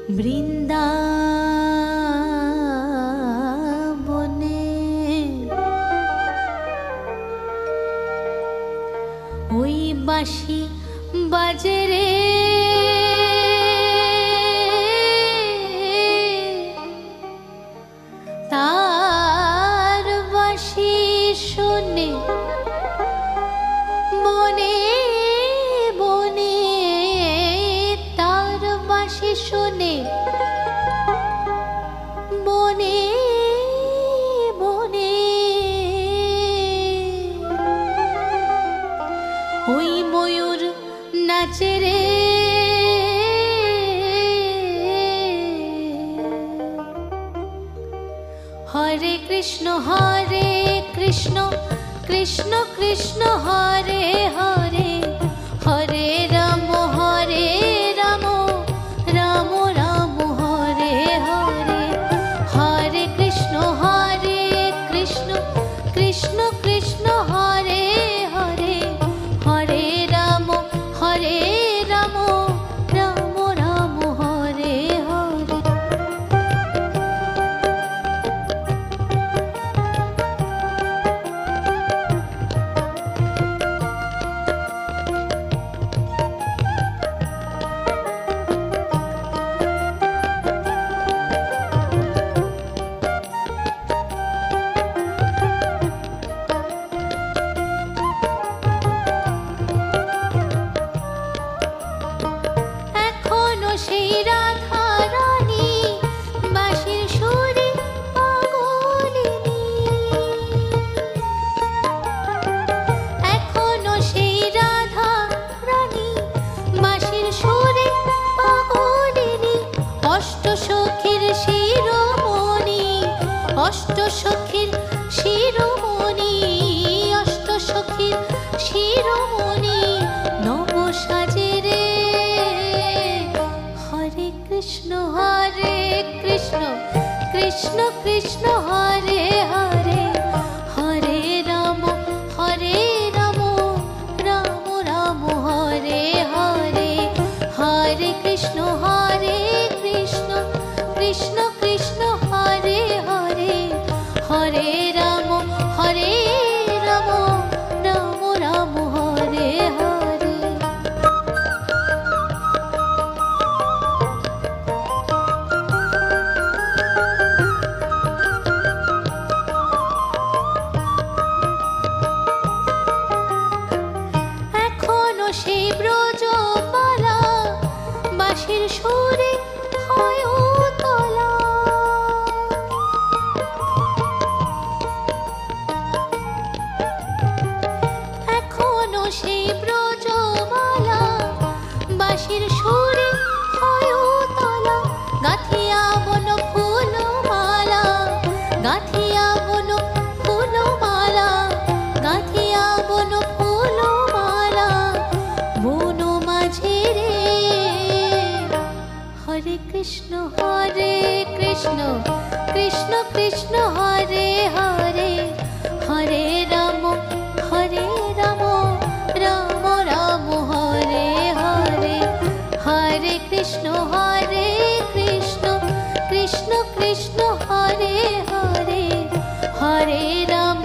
বৃন্দাবনে ওই বাঁশি বাজে রে, তার বাঁশি শুনে বনে বনে, তার বাঁশি শুনে বনে বনে ওই ময়ূর নাচে রে। হরে কৃষ্ণ কৃষ্ণ কৃষ্ণ হরে হরে, হরে রাম রাম রাম হরে হরে, হরে কৃষ্ণ কৃষ্ণ কৃষ্ণ হরে হরে, হরে রাম রাম রাম হরে হরে। সেই রাধা রানী বাঁশির সুরে পাগলিনী, এখনো সেই রাধা রানী বাঁশির সুরে পাগলিনী, অষ্ট সখীর শিরোমণি, অষ্ট সখীর শিরোমণি, অষ্ট সখীর শিরোমণি নব সাজে রে। হরে কৃষ্ণ কৃষ্ণ কৃষ্ণ হরে হরে, হরে রাম রাম রাম হরে হরে, হরে কৃষ্ণ কৃষ্ণ কৃষ্ণ হরে হরে, হরে রাম রাম রাম হরে হরে। সেই ব্রজমালা বাঁশির সুরে হয় উতলা, এখনো সেই ব্রজমালা বাঁশির সুরে হয় উতলা, গাঁথিয়া বন ফুলমালা, গাঁথিয়া বন ফুলমালা, গাঁথিয়া বন ফুলমালা বন মাঝে রে। হরে কৃষ্ণ কৃষ্ণ কৃষ্ণ হরে হরে, হরে রাম রাম রাম হরে হরে, হরে কৃষ্ণ কৃষ্ণ কৃষ্ণ হরে হরে, হরে রাম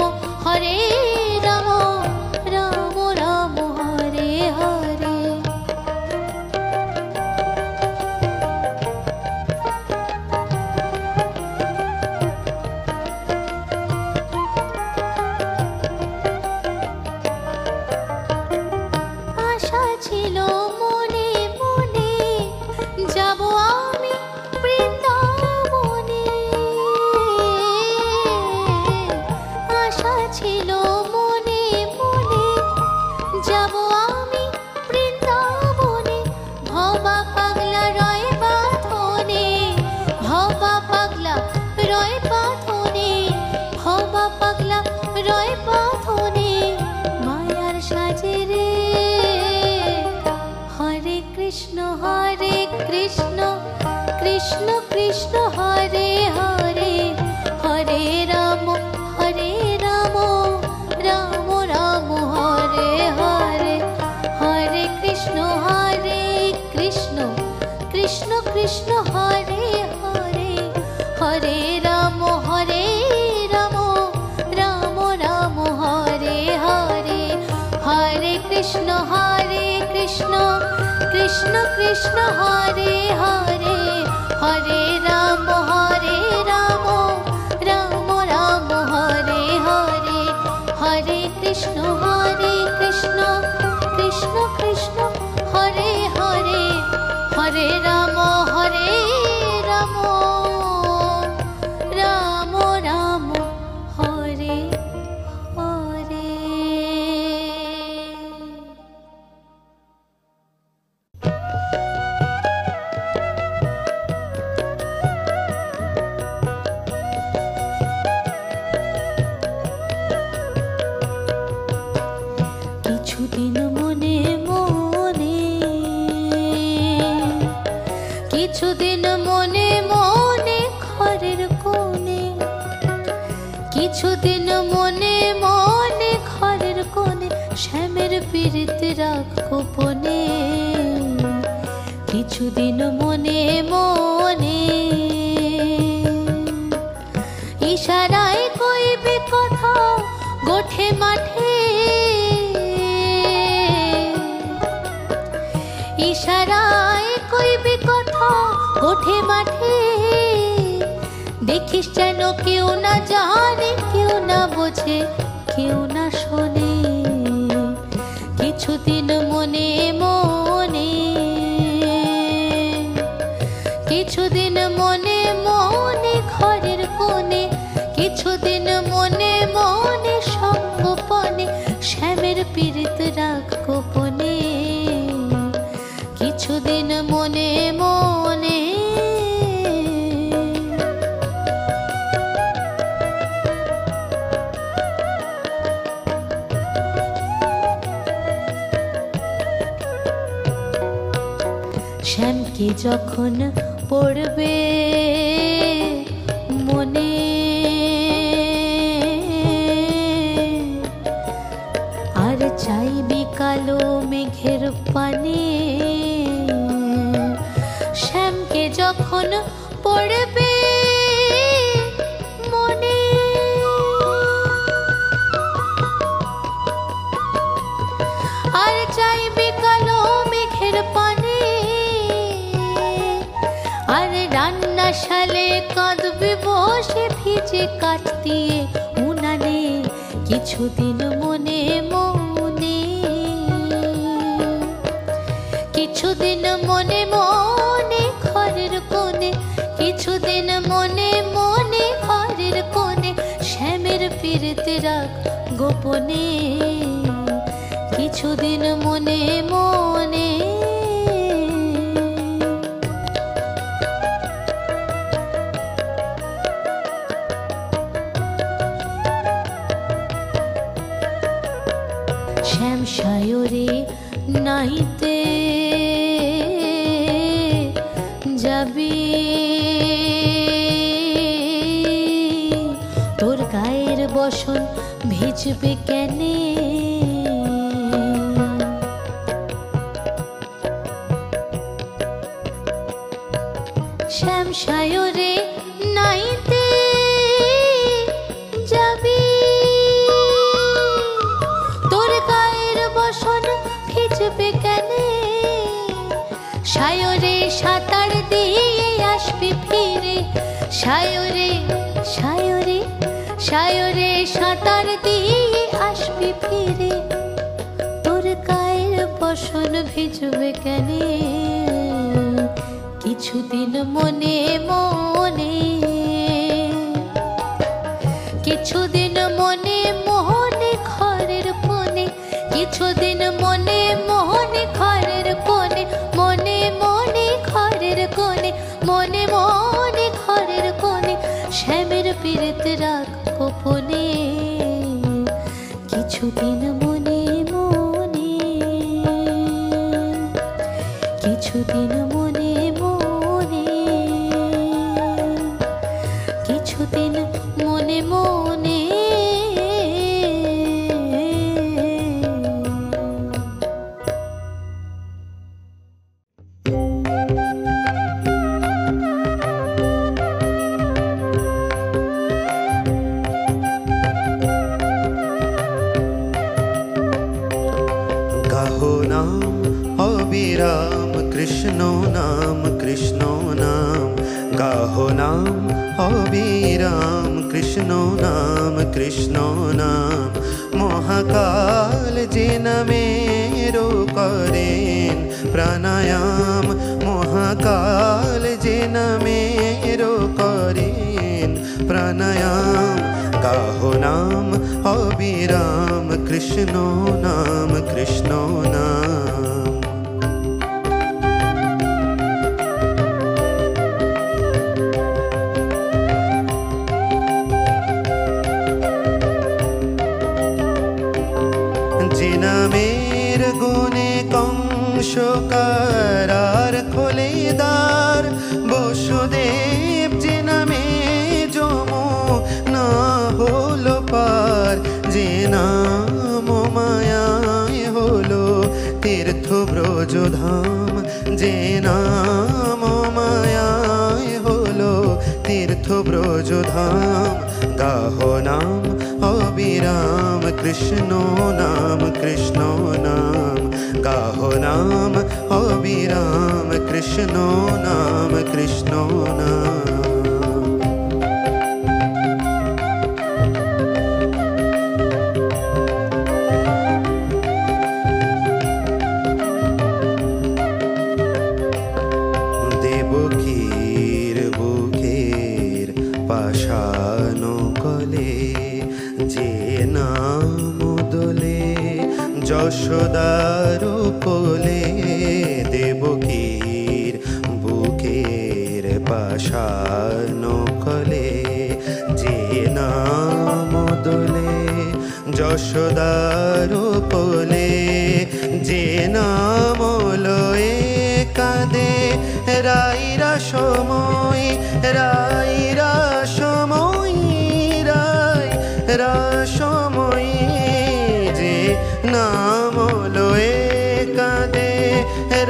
রাম রাম হরে হরে। আশা ছিল মনে মনে যাব আমি বৃন্দাবনে, আশা ছিল মনে মনে যাব আমি বৃন্দাবনে, ভবা পাগলা রয় বাঁধনে, ভবা পাগলা রয় বাঁধনে, ভবা পাগলা রয় বাঁধনে মায়ার সাজে রে। হরে কৃষ্ণ কৃষ্ণ কৃষ্ণ হরে হরে, হরে রাম রাম রাম হরে হরে, হরে কৃষ্ণ কৃষ্ণ কৃষ্ণ হরে হরে, হরে রাম রাম রাম হরে হরে, হরে কৃষ্ণ কৃষ্ণ কৃষ্ণ হরে হরে, হরে রাম রাম রাম হরে হরে, হরে কৃষ্ণ কৃষ্ণ কৃষ্ণ হরে হরে, হরে রাম রাম রাম হরে হরে। কিছুদিন মনে মনে, কিছুদিন মনে মনে ঘরের কোণে, কিছুদিন মনে মনে ঘরের কোণে শ্যামের পীড়িত রাখ গোপনে, কিছুদিন মনে মনে ইশারায় কইবে কথা গোঠে মাঠে, ইশারায় কইবে কথা গোঠে মাঠে, দেখিস যেন কেউ না জানে, কেউ না বোঝে, কেউ না শোনে, কিছুদিন মনে মনে, কিছুদিন মনে মনে ঘরের কোণে, কিছুদিন মনে মনে সঙ্গোপনে শ্যামের পীড়িত রাখ গোপনে, কিছুদিন মনে মনে। শ্যামকে যখন পড়বে মনে, আর চাইবি কালো মেঘের পানে, শ্যামকে যখন পড়বে মনে, আর চাইবি কালো মেঘের পানে, আর রান্নাশালে কাঁদবি বসে ভিজে কাঠ দিয়ে উনানে, কিছুদিন মনে মনে, কিছুদিন মনে মনে ঘরের কোণে, কিছুদিন মনে মনে ঘরের কোণে শ্যামের পীড়িত রাখ গোপনে, কিছুদিন মনে মনে। শ্যাম সায়রে নাইতে যাবি, তোর গায়ের বসন ভিজবে কেনে, শ্যাম সায়রে নাইতে যাবি, তোর গায়ের বসন ভিজবে কেনে, সায়রে সাঁতার দিয়ে আসবি ফিরে, সায়রে সায়রে সায়রে সাঁতার দিয়ে আসবি ফিরে, তোর গায়ের বসন ভিজবে কেনে, কিছুদিন মনে মনে, কিছুদিন মনে মনে ঘরের কোণে, কিছুদিন মনে মনে ঘরের কোণে, মনে মনে ঘরের কোণে, মনে মনে ঘরের কোণে শ্যামের পীড়িত রাখ গোপনে, কিছুদিন মনে মনে, কিছুদিন মনে মনে, কিছুদিন মনে মনে। কৃষ্ণ নাম গাহো নাম অবিরাম কৃষ্ণ নাম মহাকাল যে নামেরও করেন প্রাণায়াম মহাকাল যে নামেরও করেন প্রাণায়াম গাহো নাম অবিরাম কৃষ্ণ নাম যে নামের গুণে কংস কারার খোলে দ্বার বসুদেব যে নামে যমুনা হলো পার যে নাম মায়ায় হলো তীর্থ ব্রজধাম যে নাম মায়ায় হলো তীর্থ ব্রজধাম গাহো নাম অবিরাম কৃষ্ণ নাম গাহো নাম অবিরাম কৃষ্ণ নাম দেবকীর বুকের পাষাণ কলে যে নাম দোলে যশোদার কোলে দেবকীর বুকের পাষাণ কলে যে নাম দোলে যশোদার কোলে যে নাম লয়ে কাঁদে রাইরা সময় রাইরা সময় রাইরা সময় যে নাম লয়ে কাঁদে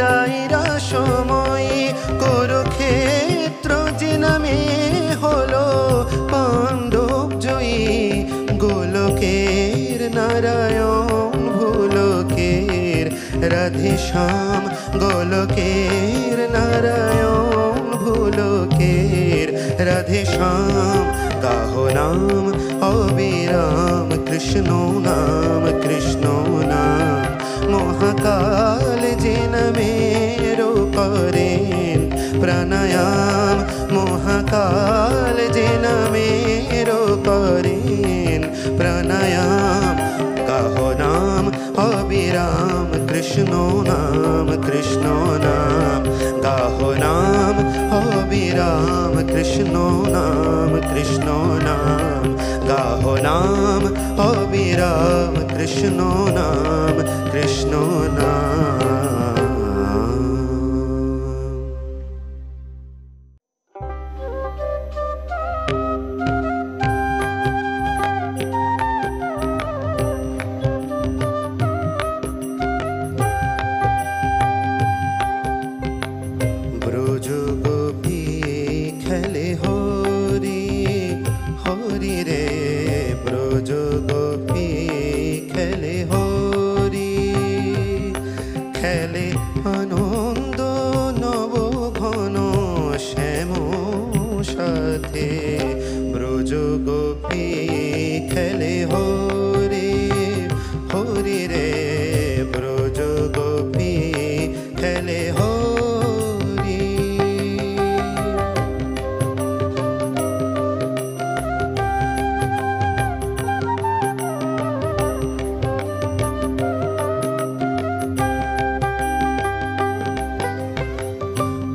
রাইরা সময় কুরুক্ষেত্র যে নামে হলো পাণ্ডব জয়ী গোলকের নারায়ণ ভুলোকের রাধেশ্যাম গোলকের নারায়ণ ভুলোকের রাধেশ্যাম গাহো নাম অবিরাম কৃষ্ণ নাম মহাকাল যে নামেরও করেন প্রাণায়াম মহাকাল যে নামেরও করেন প্রাণায়াম গাহো নাম অবিরাম কৃষ্ণ নাম গাহো নাম অবিরাম কৃষ্ণ নাম গাহো নাম অবিরাম কৃষ্ণ নাম ব্রজ গোপী খেলে হরি হরি রে ব্রজ গোপী খেলে হরি খেলে আনন্দ নব ঘন শ্যাম সাথে ব্রজ গোপী খেলে হরি হরি রে ব্রজ গোপী খেলে হরি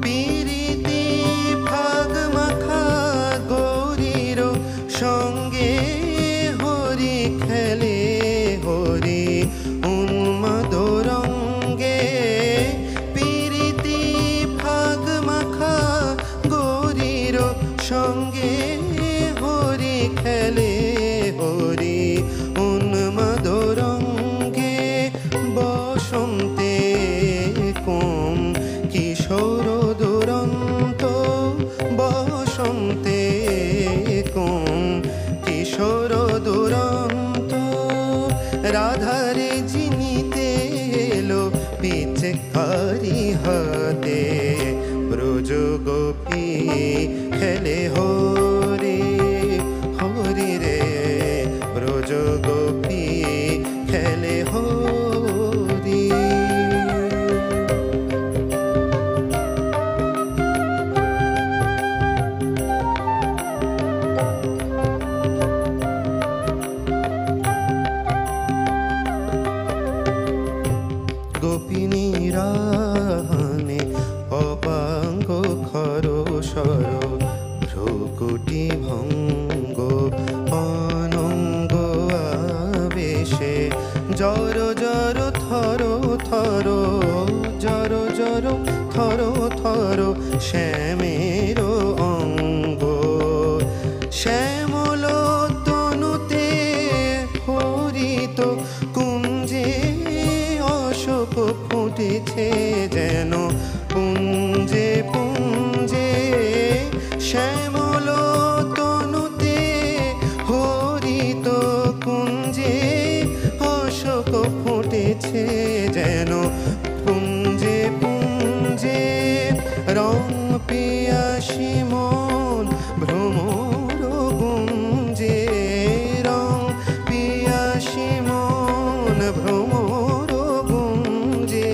পিরিতি ভাগ মাখা গৌরীর সঙ্গে হরি খেলে হরি উন্মাদ রঙ্গে পিরিতি ভাগ মাখা গৌরীর সঙ্গে হরি খেলে হরি উন্মাদ রঙ্গে বসন্তে কম কিশোর দুরন্ত বসন্তে কম কিশোর দুরন্ত রাধারে জিনিতে এলো পিচকারি হাতে গোপী খেলে হরি হরি রে ব্রজ গোপী খেলে হরি। গোপিনীরা হানে অপাঙ্গ খর সর ভ্রুকুটি ভঙ্গ অনঙ্গ আবেশে জর জর থর থর জর জর থর থর শ্যামের অঙ্গ শ্যামল তনুতে হরিত কুঞ্জে অশোক ফুটেছে যেন পুঞ্জে পুঞ্জে শ্যামল তনুতে হরিত কুঞ্জে অশোক ফুটেছে যেন পুঞ্জে পুঞ্জে রং পিয়াসী মন ভ্রমর গুঞ্জে রং পিয়াসী মন ভ্রমর গুঞ্জে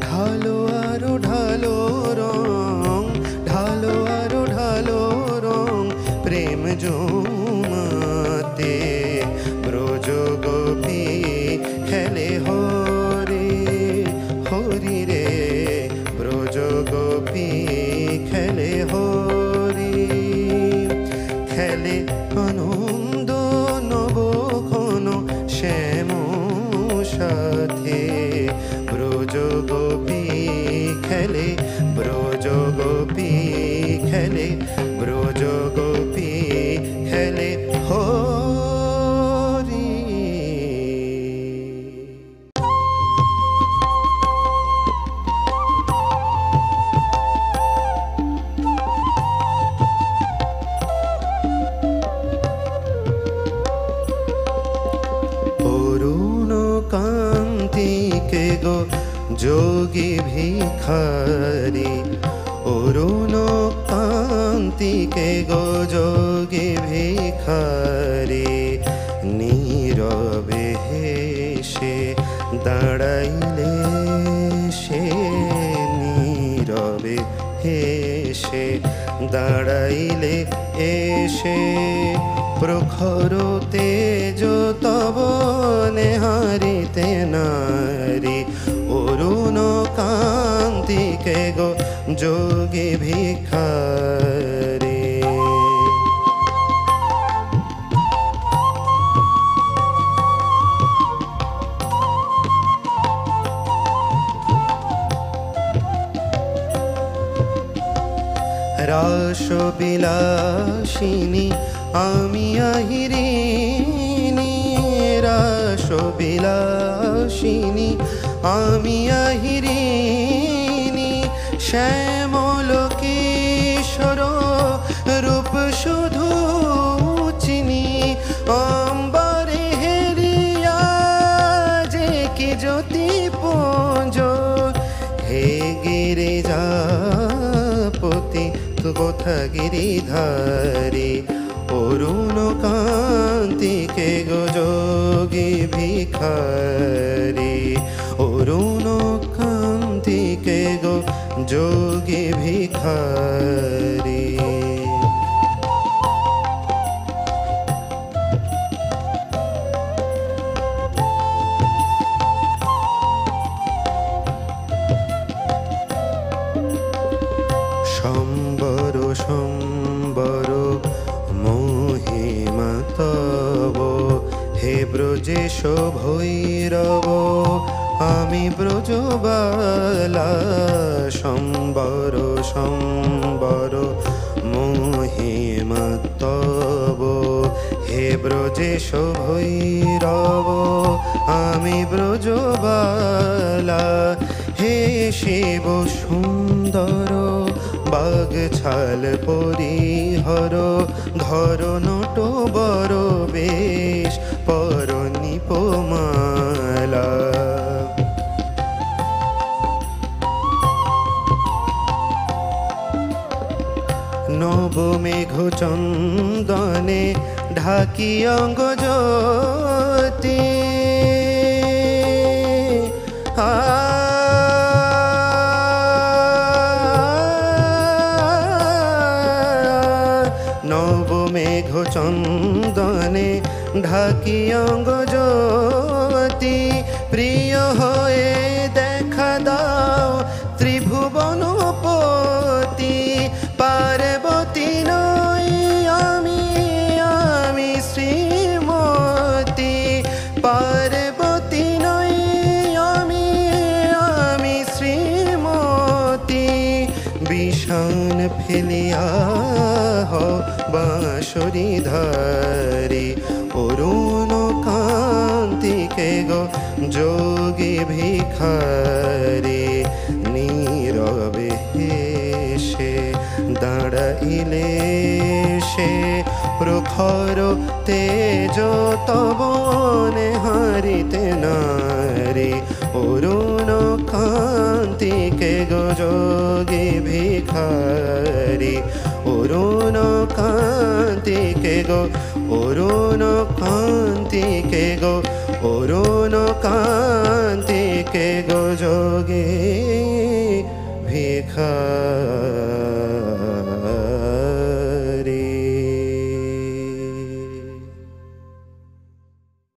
ঢালো আরো ঢালো রং ঢালো আরো ঢালো রং প্রেম জমাতে ব্রজ গোপী খেলে হরি হরি রে ব্রজ গোপী খেলে হরি খেলে আনন্দ নবঘন শ্যাম সাথে ব্রজ গোপী খেলে ব্রজ গোপী খেলে ব্রজ গোপী খেলে হরি। অরুণ কান্তিকে গো যোগী ভিখারি অরুণ কান্তিকে গো যোগী ভিখারি নীরবে হেসে দাঁড়াইলে সে নীরবে হেসে দাঁড়াইলে এসে প্রখর তেজ তব নেহারিতে নারী অরুণ কান্তিকে গো যোগী ভিখারি। রাস বিলাসিনী আমি আহিরিনী রাস বিলাসিনী আমি আহিরিনী শ্যামল কিশোর রূপ শুধু চিনি অম্বরে হেরিয়া যে কি জ্যোতি পুঞ্জ হে গিরিজাপতি কোথা গিরিধারী অরুণ কান্তিকে গো যোগী ভিখারি অরুণ কান্তিকে গো যোগী ভিখারি। সম্বর সম্বর মহিমা তব হে ব্রজেশ ভৈরব আমি ব্রজবালা সম্বর সম্বর মহিমা তব হে ব্রজেশ ভৈরব আমি ব্রজবালা হে শিব সুন্দর বাগ ছাল পরিহর ধর নট বর বেশ পর নিপমালা নবমেঘ চন্দনে ঢাকি অঙ্গ জ্যোতি নবমেঘ চন্দনে ঢাকি অঙ্গ জ্যোতি প্রিয় হয়ে দেখা দাও ত্রিভুবনপতি পার্বতী নই আমি শ্রীমতী পার্বতী নই আমি শ্রীমতী বিষাণ ফেলিয়া বাঁশরি ধারি অরুণ কান্তিকে গো যোগী ভিখারি নীরবে হেসে দাঁড়াইলে সে প্রখর তেজ তবনে হারিতে নারী অরুণ কান্তিকে গো যোগী ভিখারি অরুণ কান্তিকে গো অরুণ কান্তিকে গো অরুণ কান্তিকে গো যোগী ভিখারি।